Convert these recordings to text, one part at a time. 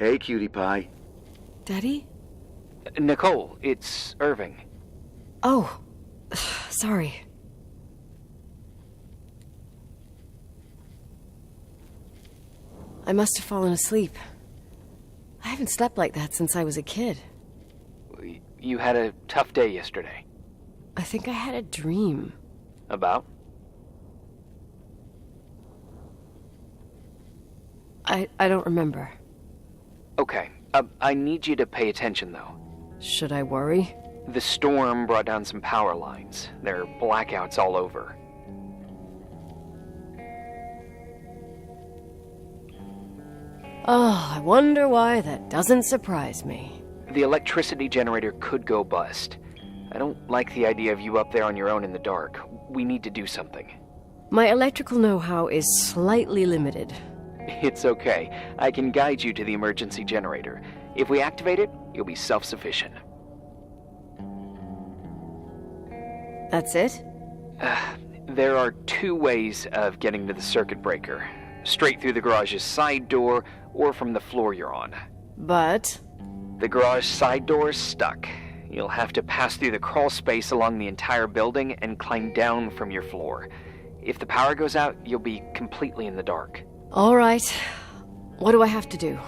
Hey, cutie pie. Daddy? Nicole, it's Irving. Oh, sorry. I must have fallen asleep. I haven't slept like that since I was a kid. You had a tough day yesterday. I think I had a dream. About? I don't remember. Okay, I need you to pay attention, though. Should I worry? The storm brought down some power lines. There are blackouts all over. Oh, I wonder why that doesn't surprise me. The electricity generator could go bust. I don't like the idea of you up there on your own in the dark. We need to do something. My electrical know-how is slightly limited. It's okay. I can guide you to the emergency generator. If we activate it, you'll be self-sufficient. That's it? There are two ways of getting to the circuit breaker. Straight through the garage's side door, or from the floor you're on. But... The garage side door is stuck. You'll have to pass through the crawl space along the entire building and climb down from your floor. If the power goes out, you'll be completely in the dark. All right. What do I have to do?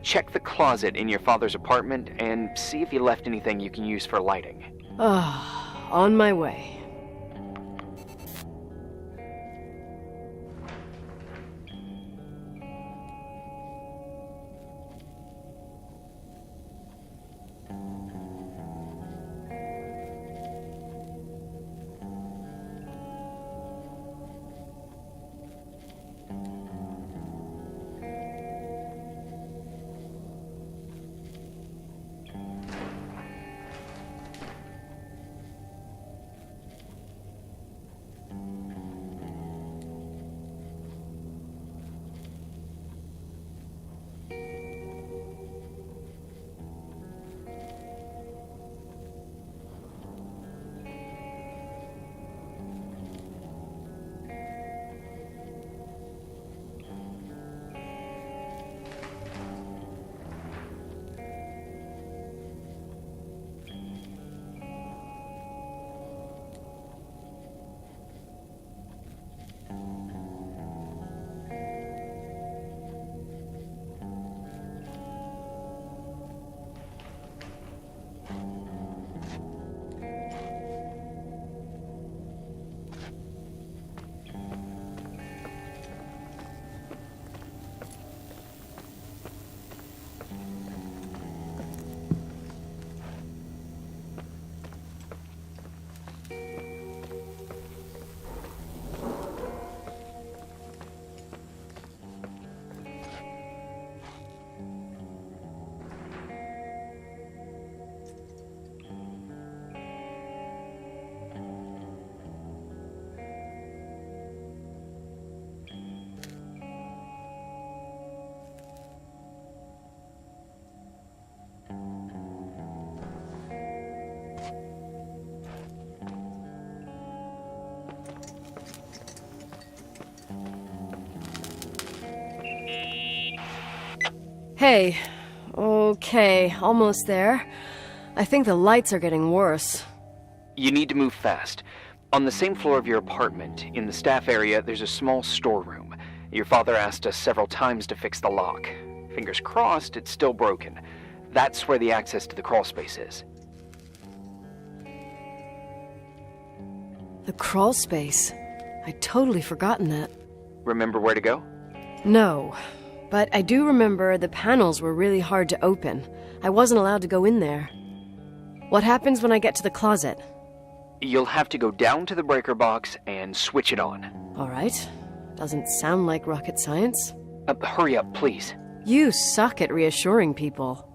Check the closet in your father's apartment and see if he left anything you can use for lighting. On my way. Hey. Okay, almost there. I think the lights are getting worse. You need to move fast. On the same floor of your apartment, in the staff area, there's a small storeroom. Your father asked us several times to fix the lock. Fingers crossed, it's still broken. That's where the access to the crawl space is. The crawl space? I'd totally forgotten that. Remember where to go? No, but I do remember the panels were really hard to open. I wasn't allowed to go in there. What happens when I get to the closet? You'll have to go down to the breaker box and switch it on. All right. Doesn't sound like rocket science. Hurry up, please. You suck at reassuring people.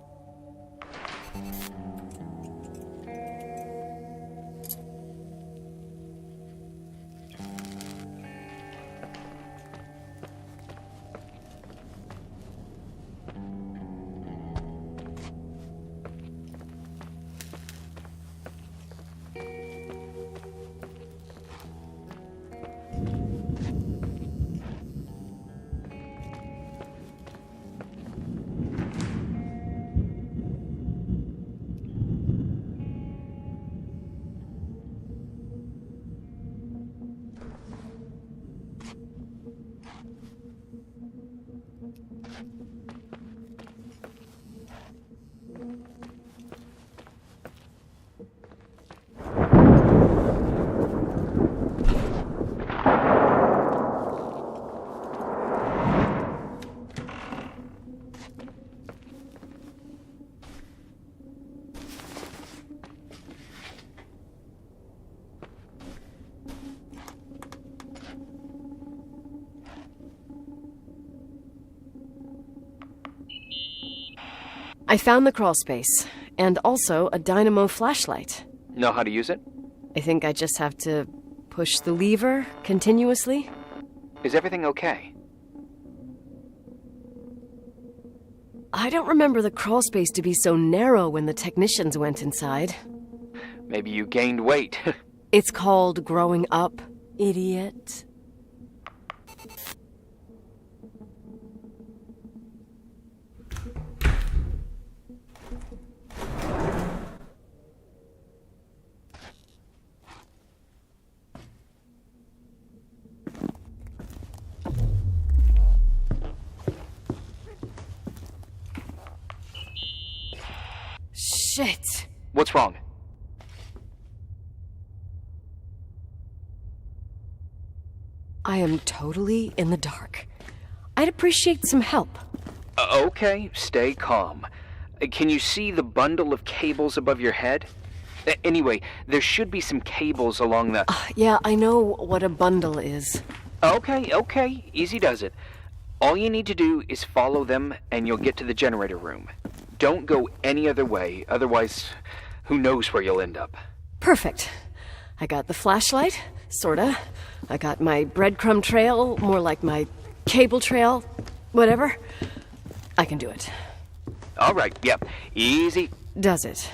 I found the crawl space, and also a dynamo flashlight. Know how to use it? I think I just have to push the lever continuously. Is everything okay? I don't remember the crawl space to be so narrow when the technicians went inside. Maybe you gained weight. It's called growing up, idiot. Shit. What's wrong? I am totally in the dark. I'd appreciate some help. Okay, stay calm. Can you see the bundle of cables above your head? Anyway, there should be some cables along the... Yeah, I know what a bundle is. Okay, easy does it. All you need to do is follow them and you'll get to the generator room. Don't go any other way, otherwise, who knows where you'll end up. Perfect. I got the flashlight, sorta. I got my breadcrumb trail, more like my cable trail, whatever. I can do it. All right, yep, easy. Does it?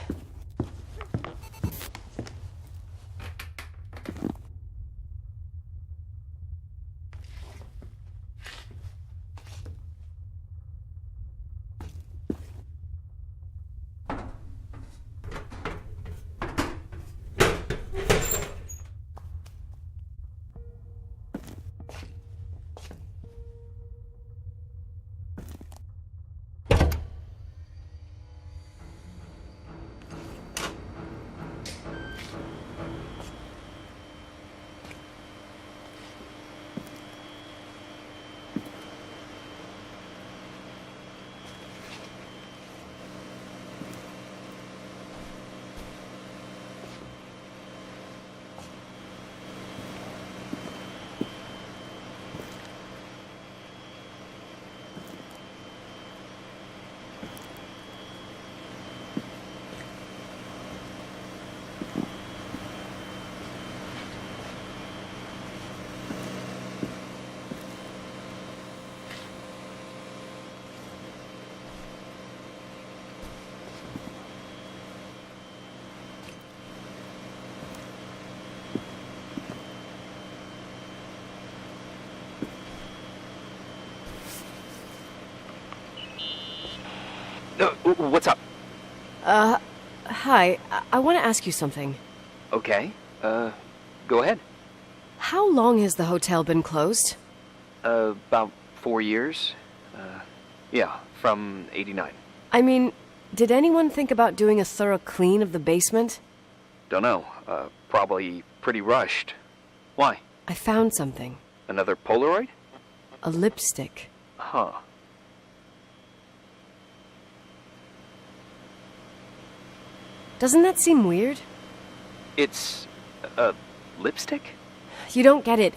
What's up? Hi. I want to ask you something. Okay, go ahead. How long has the hotel been closed? About 4 years. Yeah, from 89. I mean, did anyone think about doing a thorough clean of the basement? Don't know, probably pretty rushed. Why? I found something. Another Polaroid? A lipstick. Huh. Doesn't that seem weird? It's a lipstick? You don't get it.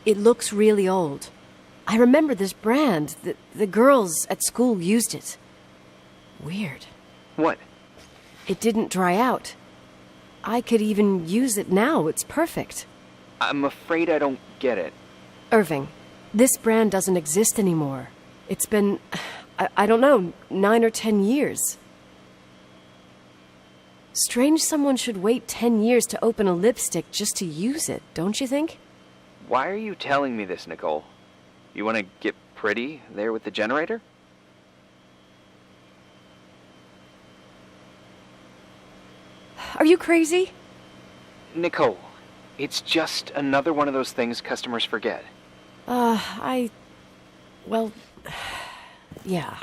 It looks really old. I remember this brand. The girls at school used it. Weird. What? It didn't dry out. I could even use it now. It's perfect. I'm afraid I don't get it. Irving, this brand doesn't exist anymore. It's been, I don't know, 9 or 10 years. Strange someone should wait 10 years to open a lipstick just to use it, don't you think? Why are you telling me this, Nicole? You want to get pretty there with the generator? Are you crazy? Nicole, it's just another one of those things customers forget. Well, Yeah.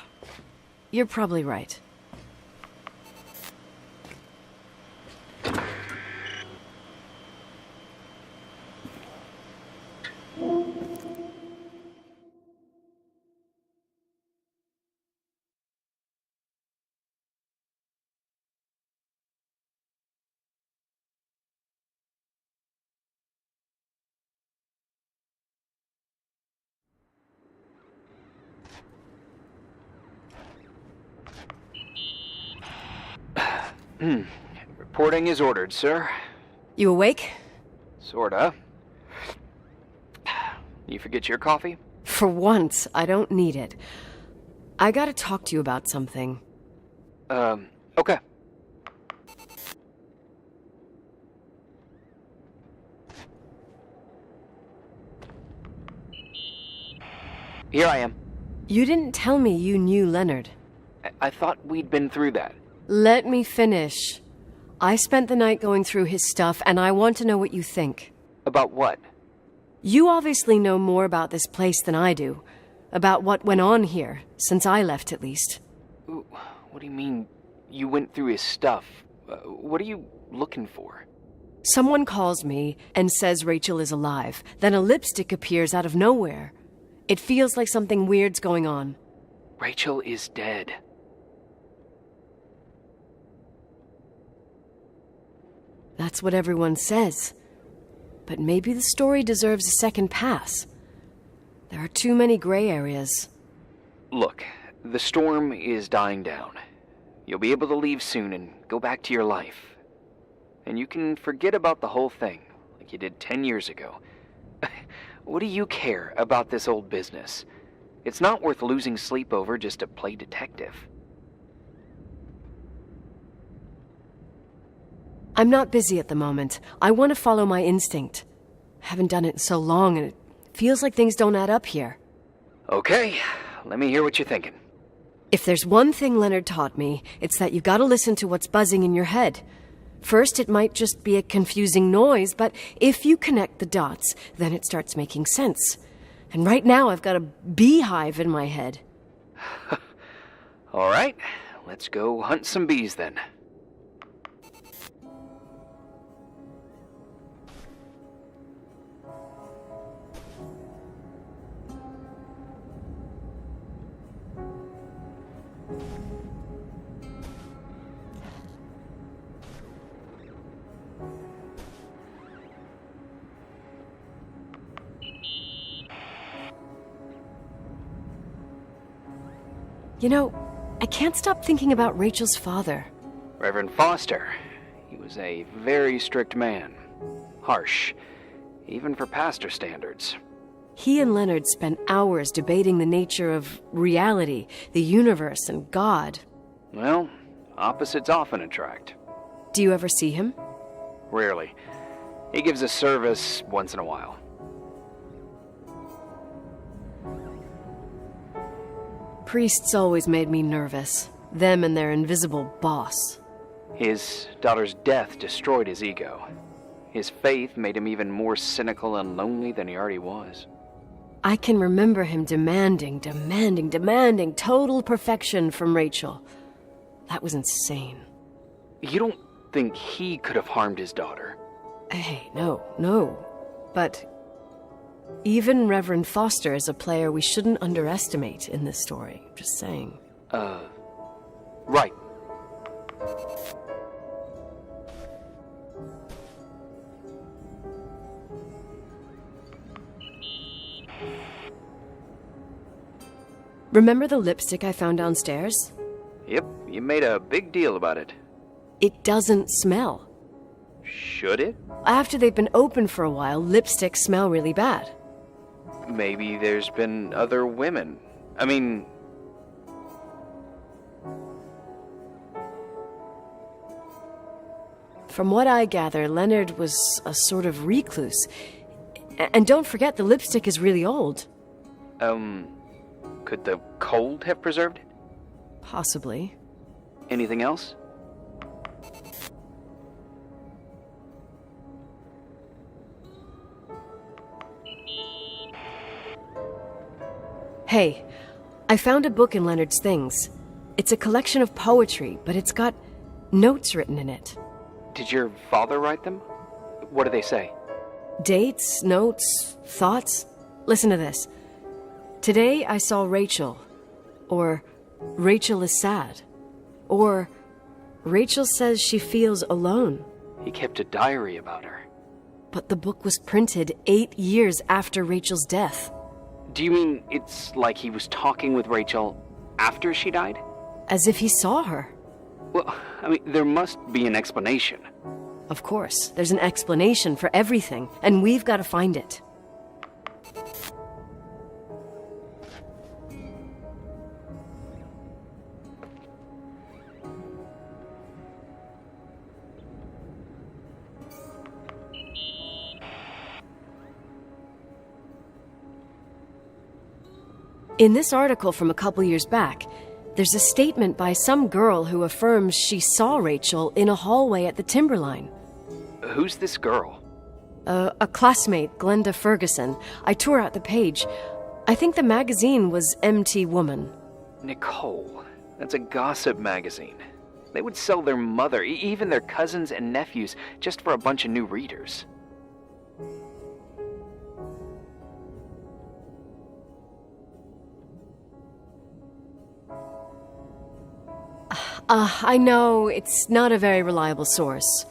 You're probably right. Reporting is ordered, sir. You awake? Sorta. You forget your coffee? For once, I don't need it. I gotta talk to you about something. Okay. Here I am. You didn't tell me you knew Leonard. I thought we'd been through that. Let me finish. I spent the night going through his stuff, and I want to know what you think. About what? You obviously know more about this place than I do. About what went on here, since I left at least. What do you mean, you went through his stuff? What are you looking for? Someone calls me and says Rachel is alive. Then a lipstick appears out of nowhere. It feels like something weird's going on. Rachel is dead. That's what everyone says. But maybe the story deserves a second pass. There are too many gray areas. Look, the storm is dying down. You'll be able to leave soon and go back to your life. And you can forget about the whole thing, like you did 10 years ago. What do you care about this old business? It's not worth losing sleep over just to play detective. I'm not busy at the moment. I want to follow my instinct. I haven't done it in so long, and it feels like things don't add up here. Okay, let me hear what you're thinking. If there's one thing Leonard taught me, it's that you've got to listen to what's buzzing in your head. First, it might just be a confusing noise, but if you connect the dots, then it starts making sense. And right now, I've got a beehive in my head. All right, let's go hunt some bees then. You know, I can't stop thinking about Rachel's father. Reverend Foster. He was a very strict man. Harsh, even for pastor standards. He and Leonard spent hours debating the nature of reality, the universe, and God. Well, opposites often attract. Do you ever see him? Rarely. He gives a service once in a while. Priests always made me nervous. Them and their invisible boss. His daughter's death destroyed his ego. His faith made him even more cynical and lonely than he already was. I can remember him demanding total perfection from Rachel. That was insane. You don't think he could have harmed his daughter? Hey, no. But even Reverend Foster is a player we shouldn't underestimate in this story. Just saying. Right. Remember the lipstick I found downstairs? Yep, you made a big deal about it. It doesn't smell. Should it? After they've been open for a while, lipsticks smell really bad. Maybe there's been other women. I mean... From what I gather, Leonard was a sort of recluse. And don't forget, the lipstick is really old. Could the cold have preserved it? Possibly. Anything else? Hey, I found a book in Leonard's things. It's a collection of poetry, but it's got notes written in it. Did your father write them? What do they say? Dates, notes, thoughts. Listen to this. Today I saw Rachel. Or Rachel is sad. Or Rachel says she feels alone. He kept a diary about her. But the book was printed 8 years after Rachel's death. Do you mean it's like he was talking with Rachel after she died? As if he saw her. Well, I mean, there must be an explanation. Of course, there's an explanation for everything, and we've got to find it. In this article from a couple years back, there's a statement by some girl who affirms she saw Rachel in a hallway at the Timberline. Who's this girl? A classmate, Glenda Ferguson. I tore out the page. I think the magazine was MT Woman. Nicole, that's a gossip magazine. They would sell their mother, even their cousins and nephews, just for a bunch of new readers. I know, it's not a very reliable source.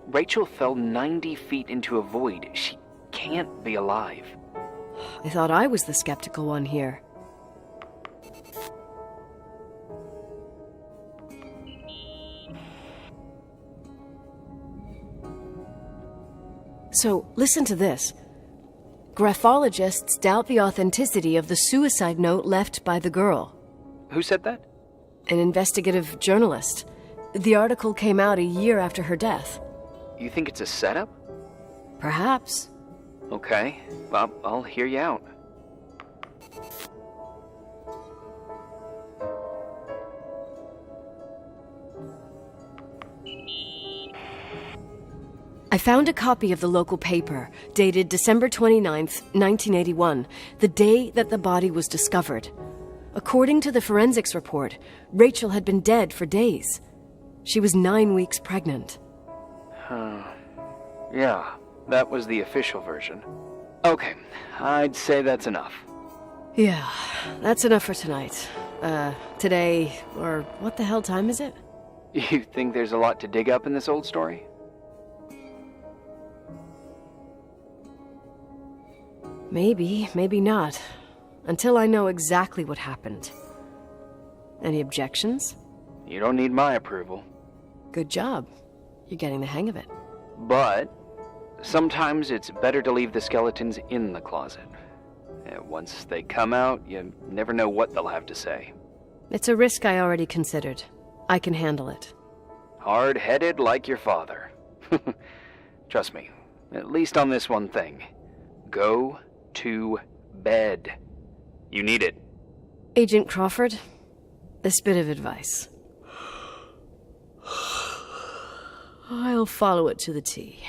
Rachel fell 90 feet into a void. She can't be alive. I thought I was the skeptical one here. So, listen to this. Graphologists doubt the authenticity of the suicide note left by the girl. Who said that? An investigative journalist. The article came out a year after her death. You think it's a setup? Perhaps. Okay, well, I'll hear you out. I found a copy of the local paper, dated December 29th, 1981, the day that the body was discovered. According to the forensics report, Rachel had been dead for days. She was 9 weeks pregnant. Yeah, that was the official version. Okay, I'd say that's enough. Yeah, that's enough for tonight. Today, or what the hell time is it? You think there's a lot to dig up in this old story? Maybe, maybe not. Until I know exactly what happened. Any objections? You don't need my approval. Good job. You're getting the hang of it. But sometimes it's better to leave the skeletons in the closet. Once they come out, you never know what they'll have to say. It's a risk I already considered. I can handle it. Hard-headed like your father. Trust me, at least on this one thing. Go to bed. You need it. Agent Crawford, this bit of advice. I'll follow it to the T.